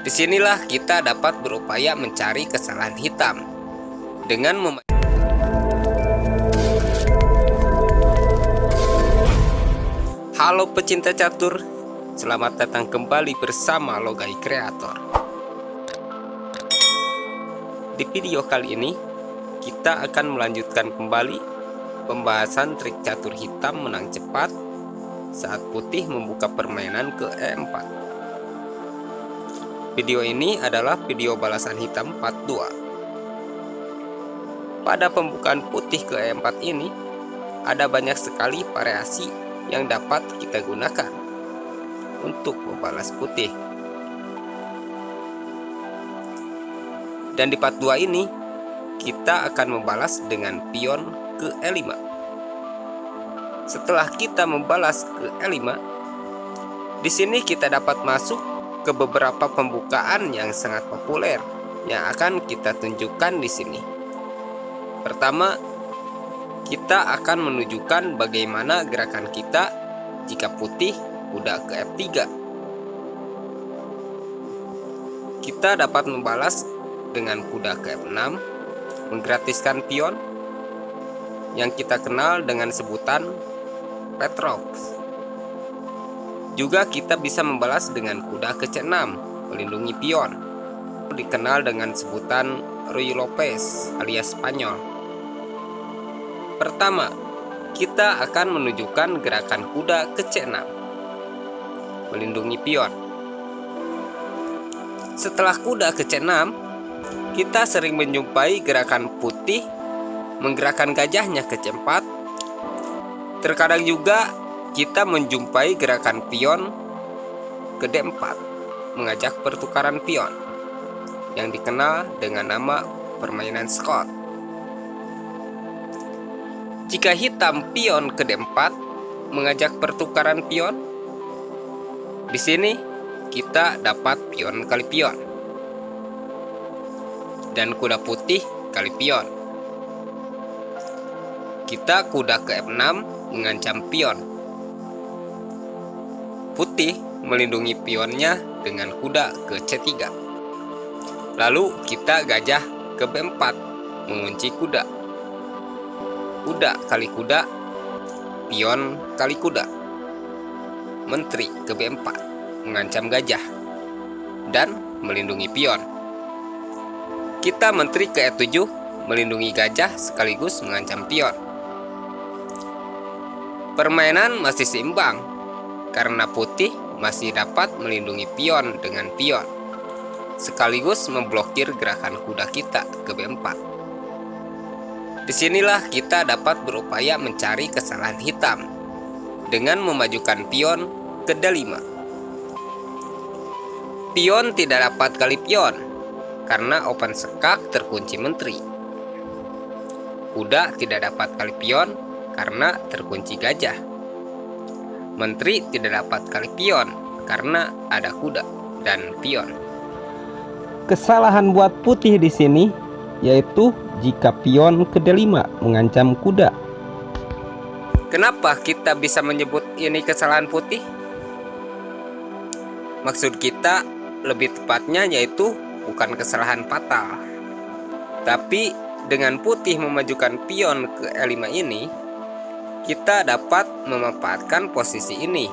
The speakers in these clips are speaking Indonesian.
Disinilah kita dapat berupaya mencari kesalahan hitam dengan Halo pecinta catur, selamat datang kembali bersama Logai Kreator. Di video kali ini, kita akan melanjutkan kembali pembahasan trik catur hitam menang cepat saat putih membuka permainan ke E4. Video ini adalah video balasan hitam part 2. Pada pembukaan putih ke E4 ini, ada banyak sekali variasi yang dapat kita gunakan untuk membalas putih. Dan di part 2 ini, kita akan membalas dengan pion ke E5. Setelah kita membalas ke E5, di sini kita dapat masuk ke beberapa pembukaan yang sangat populer yang akan kita tunjukkan di sini. Pertama, kita akan menunjukkan bagaimana gerakan kita jika putih kuda ke F3. Kita dapat membalas dengan kuda ke F6, menggratiskan pion yang kita kenal dengan sebutan Petrov. Juga kita bisa membalas dengan kuda ke C6, melindungi pion, dikenal dengan sebutan Ruy Lopez alias Spanyol. Pertama, kita akan menunjukkan gerakan kuda ke C6, melindungi pion. Setelah kuda ke C6, kita sering menjumpai gerakan putih menggerakkan gajahnya ke C4. Terkadang juga kita menjumpai gerakan pion ke D4, mengajak pertukaran pion, yang dikenal dengan nama permainan Scott. Jika hitam pion ke D4, mengajak pertukaran pion, di sini kita dapat pion kali pion, dan kuda putih kali pion. Kita kuda ke F6 mengancam pion. Putih melindungi pionnya dengan kuda ke C3. Lalu kita gajah ke B4 mengunci kuda. Kuda kali kuda, pion kali kuda. Menteri ke B4 mengancam gajah dan melindungi pion. Kita menteri ke E7 melindungi gajah sekaligus mengancam pion. Permainan masih seimbang karena putih masih dapat melindungi pion dengan pion, sekaligus memblokir gerakan kuda kita ke B4. Disinilah kita dapat berupaya mencari kesalahan hitam dengan memajukan pion ke D5. Pion tidak dapat kali pion karena open sekak terkunci menteri. Kuda tidak dapat kali pion karena terkunci gajah. Menteri tidak dapat kali pion karena ada kuda dan pion. Kesalahan buat putih di sini yaitu jika pion ke D5 mengancam kuda. Kenapa kita bisa menyebut ini kesalahan putih? Maksud kita lebih tepatnya yaitu bukan kesalahan fatal. Tapi dengan putih memajukan pion ke E5 ini, kita dapat memanfaatkan posisi ini.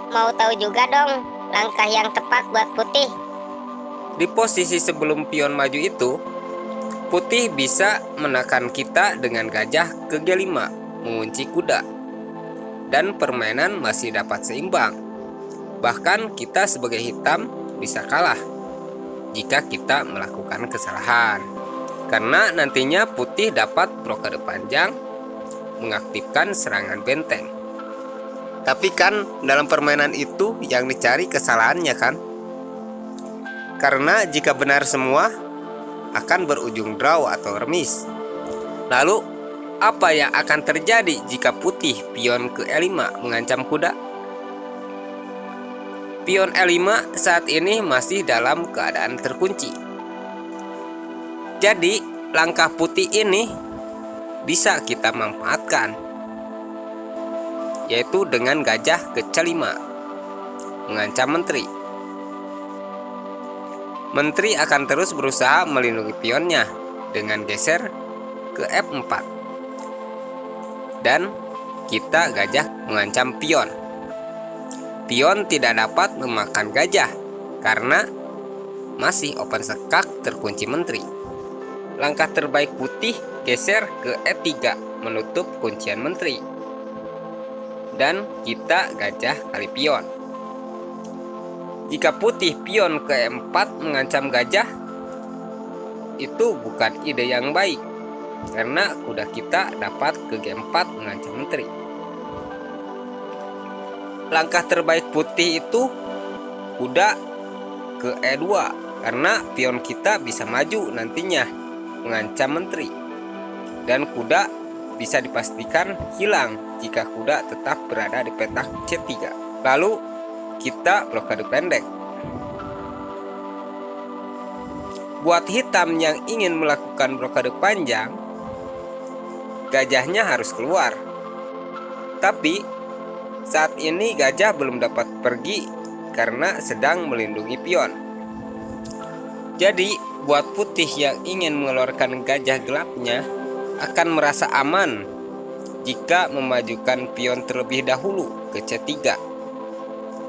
Mau tahu juga dong langkah yang tepat buat putih? Di posisi sebelum pion maju itu, putih bisa menekan kita dengan gajah ke G5, mengunci kuda. Dan permainan masih dapat seimbang. Bahkan kita sebagai hitam bisa kalah jika kita melakukan kesalahan. Karena nantinya putih dapat blokade panjang, mengaktifkan serangan benteng. Tapi kan dalam permainan itu yang dicari kesalahannya kan? Karena jika benar semua akan berujung draw atau remis. Lalu apa yang akan terjadi jika putih pion ke E5 mengancam kuda? Pion E5 saat ini masih dalam keadaan terkunci. Jadi langkah putih ini bisa kita manfaatkan, yaitu dengan gajah ke C5 mengancam menteri. Menteri akan terus berusaha melindungi pionnya dengan geser ke F4. Dan kita gajah mengancam pion. Pion tidak dapat memakan gajah karena masih open sekak terkunci menteri. Langkah terbaik putih geser ke E3 menutup kuncian menteri. Dan kita gajah kali pion. Jika putih pion ke E4 mengancam gajah, itu bukan ide yang baik karena kuda kita dapat ke G4 mengancam menteri. Langkah terbaik putih itu kuda ke E2 karena pion kita bisa maju nantinya mengancam menteri. Dan kuda bisa dipastikan hilang jika kuda tetap berada di petak C3. Lalu kita blokade pendek. Buat hitam yang ingin melakukan blokade panjang, gajahnya harus keluar. Tapi saat ini gajah belum dapat pergi karena sedang melindungi pion. Jadi buat putih yang ingin mengeluarkan gajah gelapnya akan merasa aman jika memajukan pion terlebih dahulu ke C3,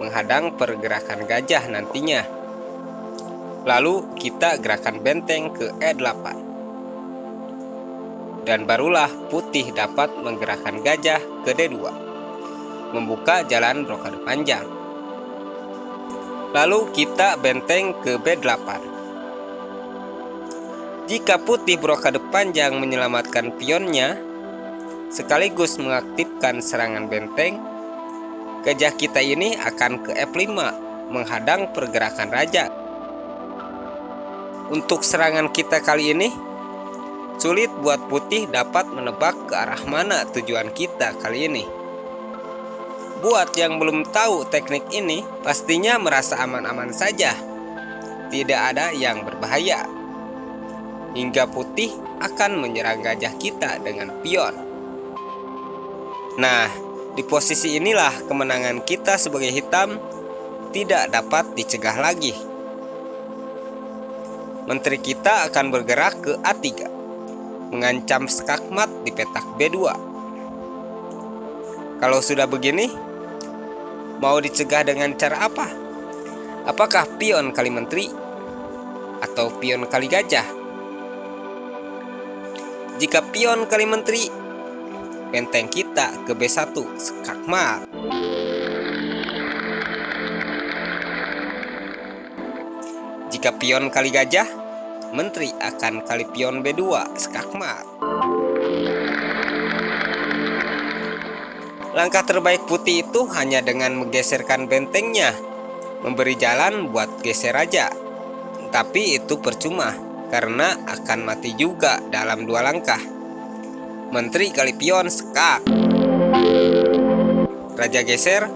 menghadang pergerakan gajah nantinya. Lalu kita gerakan benteng ke E8. Dan barulah putih dapat menggerakkan gajah ke D2, membuka jalan blokade panjang. Lalu kita benteng ke B8. Jika putih blokade panjang menyelamatkan pionnya, sekaligus mengaktifkan serangan benteng, gajah kita ini akan ke F5, menghadang pergerakan raja. Untuk serangan kita kali ini, sulit buat putih dapat menebak ke arah mana tujuan kita kali ini. Buat yang belum tahu teknik ini, pastinya merasa aman-aman saja. Tidak ada yang berbahaya. Hingga putih akan menyerang gajah kita dengan pion. Nah, di posisi inilah kemenangan kita sebagai hitam tidak dapat dicegah lagi. Menteri kita akan bergerak ke A3, mengancam skakmat di petak B2. Kalau sudah begini, mau dicegah dengan cara apa? Apakah pion kali menteri atau pion kali gajah? Jika pion kali menteri, benteng kita ke B1 skakmat. Jika pion kali gajah, menteri akan kali pion B2 skakmat. Langkah terbaik putih itu hanya dengan menggeserkan bentengnya, memberi jalan buat geser raja. Tapi itu percuma karena akan mati juga dalam 2 langkah. Menteri kali pion skak. Raja geser,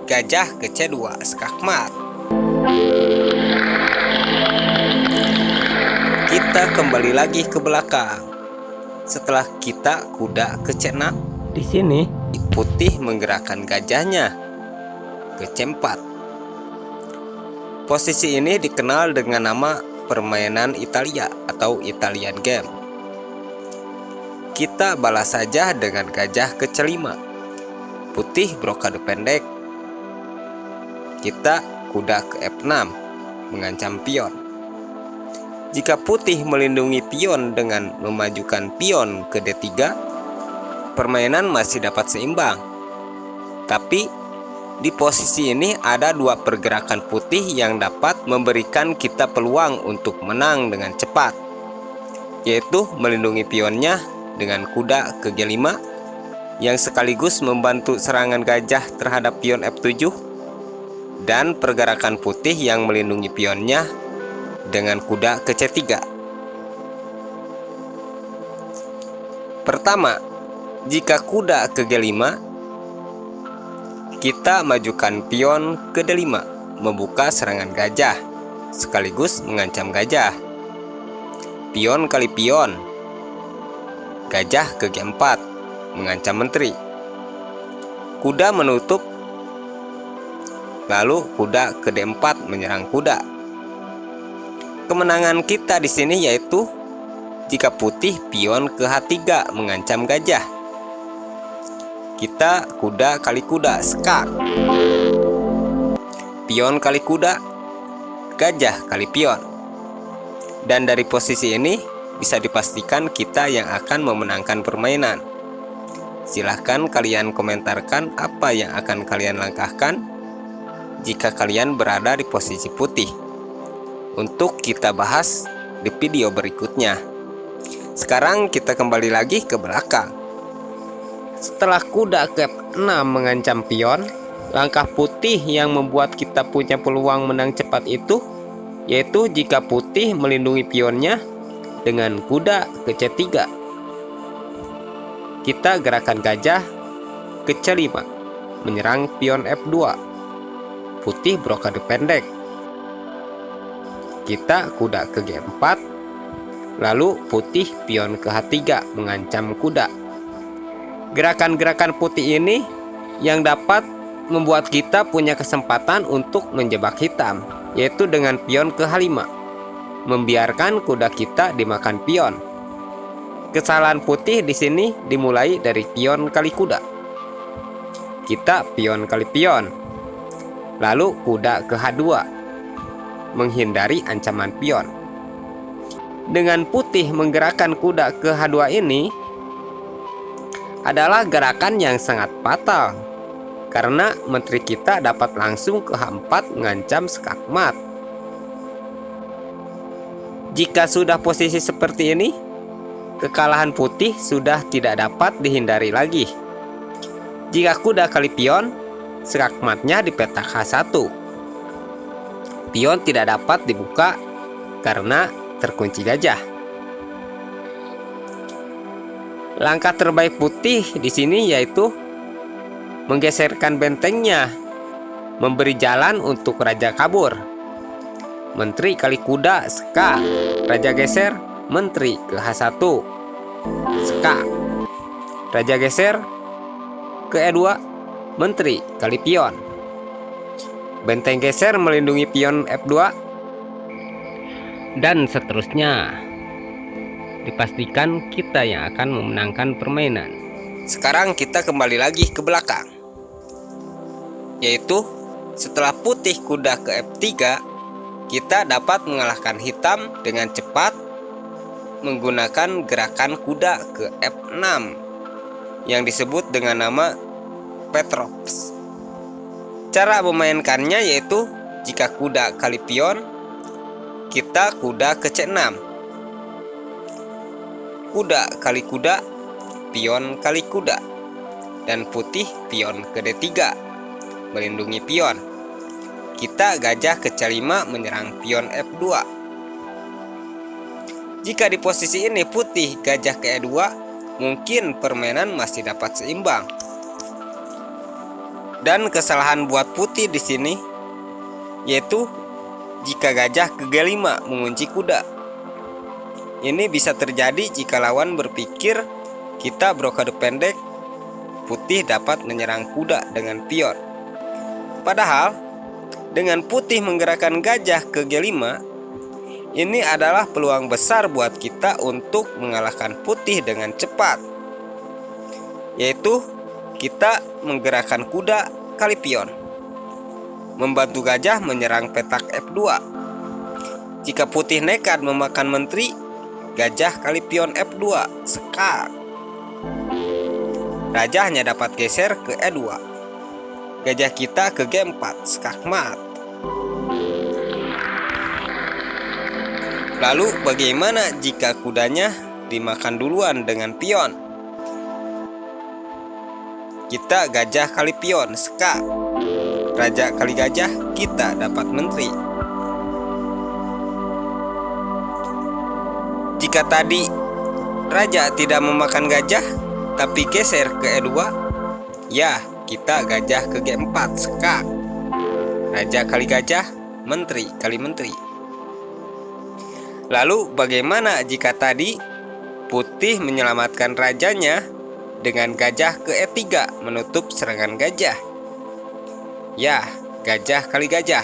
gajah ke C2 skakmat. Kita kembali lagi ke belakang. Setelah kita kuda ke C6, Di sini putih menggerakkan gajahnya ke C4. Posisi ini dikenal dengan nama permainan Italia atau Italian game. Kita balas saja dengan gajah ke C5. Putih blokade pendek. Kita kuda ke F6, mengancam pion. Jika putih melindungi pion dengan memajukan pion ke D3, permainan masih dapat seimbang. Tapi di posisi ini ada 2 pergerakan putih yang dapat memberikan kita peluang untuk menang dengan cepat, yaitu melindungi pionnya dengan kuda ke G5 yang sekaligus membantu serangan gajah terhadap pion F7, dan pergerakan putih yang melindungi pionnya dengan kuda ke C3. Pertama, jika kuda ke G5, kita majukan pion ke D5, membuka serangan gajah, sekaligus mengancam gajah. Pion kali pion, gajah ke G4, mengancam menteri. Kuda menutup, lalu kuda ke D4 menyerang kuda. Kemenangan kita di sini yaitu jika putih pion ke H3 mengancam gajah. Kita kuda kali kuda, skak. Pion kali kuda, gajah kali pion. Dan dari posisi ini bisa dipastikan kita yang akan memenangkan permainan. Silahkan kalian komentarkan apa yang akan kalian langkahkan jika kalian berada di posisi putih, untuk kita bahas di video berikutnya. Sekarang kita kembali lagi ke belakang. Setelah kuda ke F6 mengancam pion, langkah putih yang membuat kita punya peluang menang cepat itu yaitu jika putih melindungi pionnya dengan kuda ke C3. Kita gerakan gajah ke C5 menyerang pion F2. Putih blokade pendek. Kita kuda ke G4, lalu putih pion ke H3 mengancam kuda. Gerakan-gerakan putih ini yang dapat membuat kita punya kesempatan untuk menjebak hitam, yaitu dengan pion ke H5, membiarkan kuda kita dimakan pion. Kesalahan putih di sini dimulai dari pion kali kuda. Kita pion kali pion, lalu kuda ke H2, menghindari ancaman pion. Dengan putih menggerakkan kuda ke H2 ini adalah gerakan yang sangat fatal, karena menteri kita dapat langsung ke H4 mengancam skakmat. Jika sudah posisi seperti ini, kekalahan putih sudah tidak dapat dihindari lagi. Jika kuda kali pion, skakmatnya di petak H1. Pion tidak dapat dibuka karena terkunci gajah. Langkah terbaik putih di sini yaitu menggeserkan bentengnya, memberi jalan untuk raja kabur. Menteri kali kuda, skak. Raja geser, menteri ke H1, skak. Raja geser ke E2, menteri kali pion. Benteng geser melindungi pion F2, dan seterusnya. Dipastikan kita yang akan memenangkan permainan. Sekarang kita kembali lagi ke belakang, yaitu setelah putih kuda ke F3, kita dapat mengalahkan hitam dengan cepat menggunakan gerakan kuda ke F6 yang disebut dengan nama Petrops. Cara memainkannya yaitu jika kuda kali pion, kita kuda ke C6. Kuda kali kuda, pion kali kuda, dan putih pion ke D3 melindungi pion. Kita gajah ke C5 menyerang pion F2. Jika di posisi ini putih gajah ke E2, mungkin permainan masih dapat seimbang. Dan kesalahan buat putih di sini yaitu jika gajah ke G5 mengunci kuda. Ini bisa terjadi jika lawan berpikir kita blokade pendek, putih dapat menyerang kuda dengan pion. Padahal dengan putih menggerakkan gajah ke G5, ini adalah peluang besar buat kita untuk mengalahkan putih dengan cepat, yaitu kita menggerakkan kuda kali pion, membantu gajah menyerang petak F2. Jika putih nekat memakan menteri, gajah kali pion F2, skak. Raja hanya dapat geser ke E2. Gajah kita ke G4, skakmat. Lalu bagaimana jika kudanya dimakan duluan dengan pion? Kita gajah kali pion, skak. Raja kali gajah, kita dapat menteri. Jika tadi raja tidak memakan gajah tapi geser ke E2, ya kita gajah ke G4, skak. Raja kali gajah, menteri kali menteri. Lalu bagaimana jika tadi putih menyelamatkan rajanya dengan gajah ke E3 menutup serangan gajah? Ya, gajah kali gajah,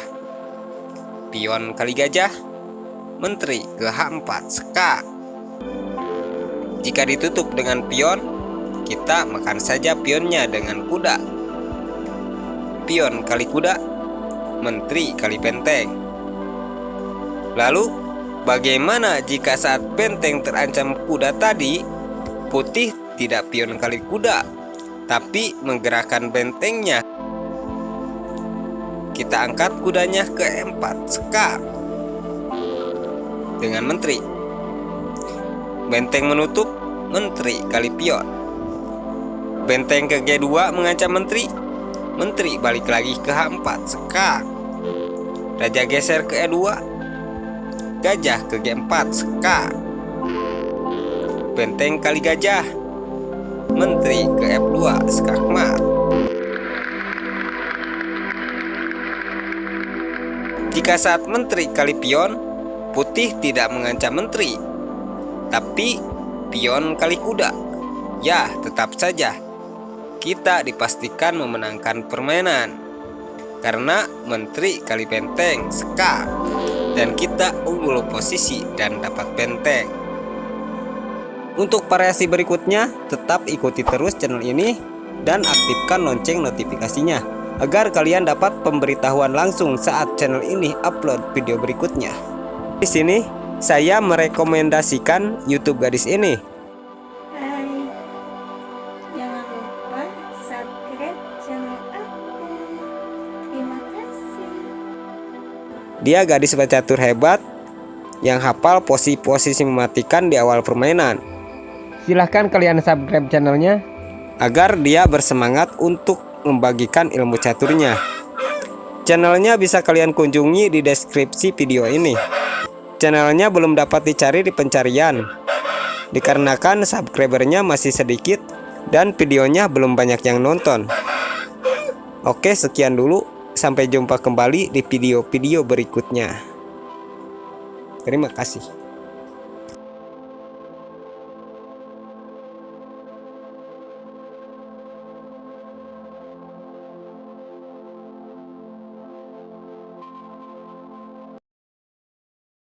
pion kali gajah, menteri ke H4 seka. Jika ditutup dengan pion, kita makan saja pionnya dengan kuda. Pion kali kuda, menteri kali benteng. Lalu, bagaimana jika saat benteng terancam kuda tadi, putih tidak pion kali kuda, tapi menggerakkan bentengnya? Kita angkat kudanya ke E4 seka dengan menteri. Benteng menutup, menteri kali pion. Benteng ke G2 mengancam menteri. Menteri balik lagi ke H4 seka. Raja geser ke E2. Gajah ke G4 seka. Benteng kali gajah. Menteri ke F2 skakmat. Jika saat menteri kali pion, putih tidak mengancam menteri, tapi pion kali kuda. Ya, tetap saja kita dipastikan memenangkan permainan karena menteri kali benteng seka, dan kita unggul posisi dan dapat benteng. Untuk variasi berikutnya, tetap ikuti terus channel ini dan aktifkan lonceng notifikasinya agar kalian dapat pemberitahuan langsung saat channel ini upload video berikutnya. Di sini saya merekomendasikan YouTube gadis ini. Hai, jangan lupa subscribe channel aku. Terima kasih. Dia gadis pecatur hebat yang hafal posisi-posisi mematikan di awal permainan. Silahkan kalian subscribe channelnya agar dia bersemangat untuk membagikan ilmu caturnya. Channelnya bisa kalian kunjungi di deskripsi video ini. Channelnya belum dapat dicari di pencarian dikarenakan subscribernya masih sedikit dan videonya belum banyak yang nonton. Oke, sekian dulu. Sampai jumpa kembali di video-video berikutnya. Terima kasih.